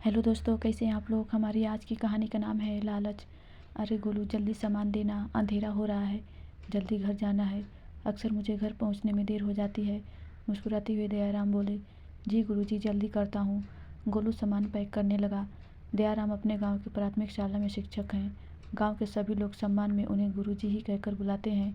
Hello दोस्तों, कैसे हैं आप लोग। हमारी आज की कहानी का नाम है लालच। अरे गोलू, जल्दी सामान देना, अंधेरा हो रहा है, जल्दी घर जाना है। अक्सर मुझे घर पहुंचने में देर हो जाती है। मुस्कुराते हुए दयाराम बोले। जी गुरुजी, जल्दी करता हूँ। गोलू सामान पैक करने लगा। दयाराम अपने गांव की प्राथमिक शाला में शिक्षक हैं। गांव के सभी लोग सम्मान में उन्हें गुरुजी ही कहकर बुलाते हैं।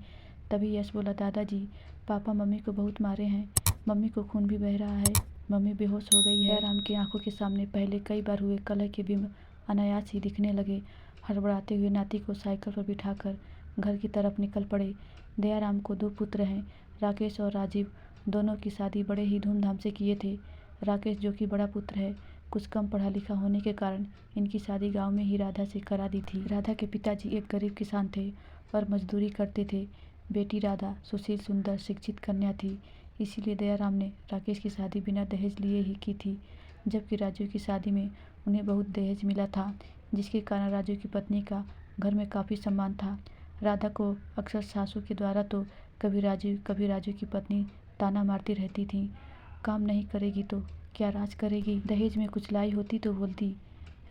तभी यश बोला, दादाजी, पापा मम्मी को बहुत मारे हैं, मम्मी को खून भी बह रहा है, मम्मी बेहोश हो गई है। दयाराम की आंखों के सामने पहले कई बार हुए कलह के बिंब अनायास ही दिखने लगे। हड़बड़ाते हुए नाती को साइकिल पर बिठाकर घर की तरफ निकल पड़े। दयाराम को 2 पुत्र हैं, राकेश और राजीव। दोनों की शादी बड़े ही धूमधाम से किए थे। राकेश, जो कि बड़ा पुत्र है, कुछ कम पढ़ा लिखा होने के कारण इनकी शादी गांव में ही राधा से करा दी थी। राधा के पिताजी एक गरीब किसान थे और मजदूरी करते थे। बेटी राधा सुशील, सुंदर, शिक्षित कन्या थी। इसीलिए दयाराम ने राकेश की शादी बिना दहेज लिए ही की थी, जबकि राजू की शादी में उन्हें बहुत दहेज मिला था, जिसके कारण राजू की पत्नी का घर में काफ़ी सम्मान था। राधा को अक्सर सासू के द्वारा तो कभी राजू की पत्नी ताना मारती रहती थी, काम नहीं करेगी तो क्या राज करेगी, दहेज में कुछ लाई होती तो बोलती।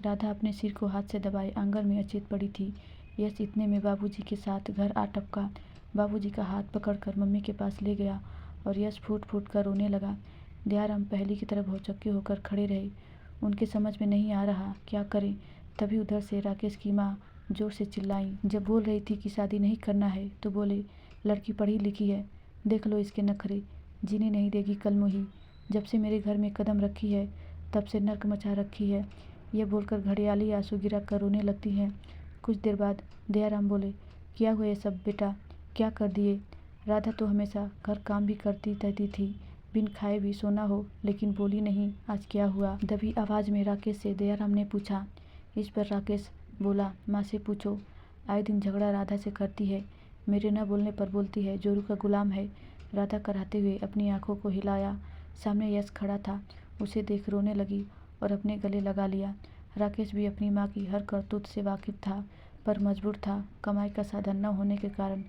राधा अपने सिर को हाथ से दबाए आंगन में अचेत पड़ी थी। यश इतने में बाबूजी के साथ घर आ टपका। बाबूजी का हाथ पकड़कर मम्मी के पास ले गया और यश फूट फूट कर रोने लगा। दयाराम पहले की तरह भौचक्के होकर खड़े रहे। उनके समझ में नहीं आ रहा क्या करें। तभी उधर से राकेश की माँ जोर से चिल्लाई। जब बोल रही थी कि शादी नहीं करना है तो बोले, लड़की पढ़ी लिखी है, देख लो इसके नखरे, जीने नहीं देगी कलमुही, जब से मेरे घर में कदम रखी है तब से नर्क मचा रखी है। यह बोलकर घड़ियाली आंसू गिरा कर रोने लगती है। कुछ देर बाद दयाराम बोले, क्या हुआ ये सब बेटा, क्या कर दिए। राधा तो हमेशा घर काम भी करती रहती थी, बिन खाए भी सोना हो, लेकिन बोली नहीं, आज क्या हुआ। दबी आवाज़ में राकेश से दयाराम ने पूछा। इस पर राकेश बोला, माँ से पूछो, आए दिन झगड़ा राधा से करती है, मेरे न बोलने पर बोलती है, जोरू का गुलाम है। राधा कराते हुए अपनी आंखों को हिलाया। सामने यश खड़ा था, उसे देख रोने लगी और अपने गले लगा लिया। राकेश भी अपनी माँ की हर करतूत से वाकिफ था, पर मजबूर था। कमाई का साधन न होने के कारण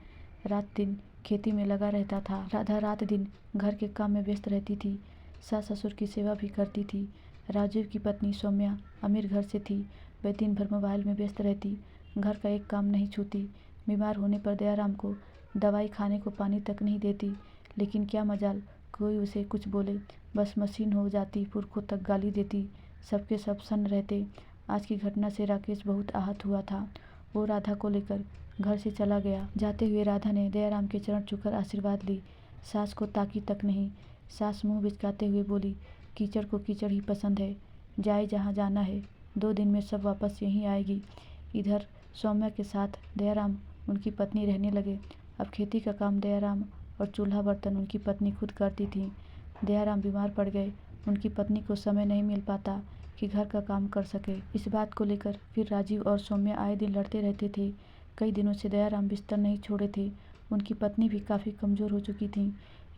रात दिन खेती में लगा रहता था। राधा रात दिन घर के काम में व्यस्त रहती थी, सास ससुर की सेवा भी करती थी। राजीव की पत्नी सौम्या अमीर घर से थी, वह दिन भर मोबाइल में व्यस्त रहती, घर का एक काम नहीं छूती। बीमार होने पर दयाराम को दवाई खाने को पानी तक नहीं देती, लेकिन क्या मजाल, कोई उसे कुछ बोले बस मशीन हो जाती, पुरखों तक गाली देती, सबके सब सन्न रहते। आज की घटना से राकेश बहुत आहत हुआ था। वो राधा को लेकर घर से चला गया। जाते हुए राधा ने दयाराम के चरण छूकर आशीर्वाद ली। सास को ताकी तक नहीं। सास मुंह बिचकाते हुए बोली, कीचड़ को कीचड़ ही पसंद है, जाए जहाँ जाना है, 2 दिन में सब वापस यहीं आएगी। इधर सौम्या के साथ दयाराम उनकी पत्नी रहने लगे। अब खेती का काम दयाराम और चूल्हा बर्तन उनकी पत्नी खुद करती थी। दयाराम बीमार पड़ गए, उनकी पत्नी को समय नहीं मिल पाता कि घर का काम कर सके। इस बात को लेकर फिर राजीव और सौम्या आए दिन लड़ते रहते थे। कई दिनों से दयाराम बिस्तर नहीं छोड़े थे। उनकी पत्नी भी काफ़ी कमज़ोर हो चुकी थी।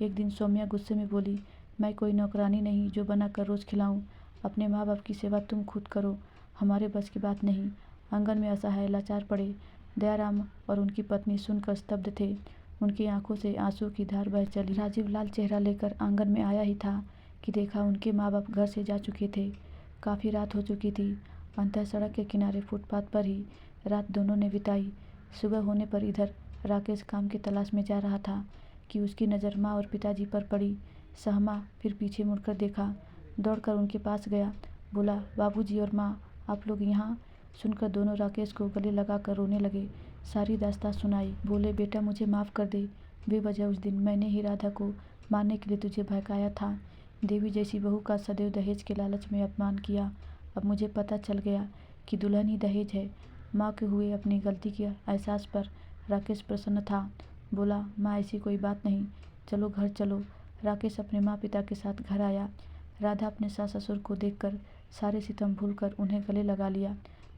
एक दिन सौम्या गुस्से में बोली, मैं कोई नौकरानी नहीं जो बनाकर रोज़ खिलाऊं, अपने माँ बाप की सेवा तुम खुद करो, हमारे बस की बात नहीं। आंगन में असहाय लाचार पड़े दयाराम और उनकी पत्नी सुनकर स्तब्ध थे। उनकी आंखों से आंसू की धार बह चली। राजीव लाल चेहरा लेकर आंगन में आया ही था कि देखा उनके माँ बाप घर से जा चुके थे। काफ़ी रात हो चुकी थी। अंतः सड़क के किनारे फुटपाथ पर ही रात दोनों ने बिताई। सुबह होने पर इधर राकेश काम की तलाश में जा रहा था कि उसकी नज़र माँ और पिताजी पर पड़ी। सहमा, फिर पीछे मुड़कर देखा, दौड़कर उनके पास गया, बोला, बाबूजी और माँ, आप लोग यहाँ। सुनकर दोनों राकेश को गले लगाकर रोने लगे। सारी दास्तां सुनाई। बोले, बेटा मुझे माफ़ कर दे, बेवजह उस दिन मैंने ही राधा को मारने के लिए तुझे बहकाया था। देवी जैसी बहू का सदैव दहेज के लालच में अपमान किया। अब मुझे पता चल गया कि दुल्हन ही दहेज है। माँ के हुए अपनी गलती के एहसास पर राकेश प्रसन्न था। बोला, माँ ऐसी कोई बात नहीं, चलो घर चलो। राकेश अपने माँ पिता के साथ घर आया। राधा अपने सास ससुर को देखकर सारे सितम भूलकर उन्हें गले लगा लिया।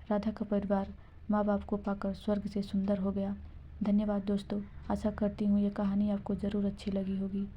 राधा का परिवार माँ बाप को पाकर स्वर्ग से सुंदर हो गया। धन्यवाद दोस्तों, आशा करती हूँ ये कहानी आपको ज़रूर अच्छी लगी होगी।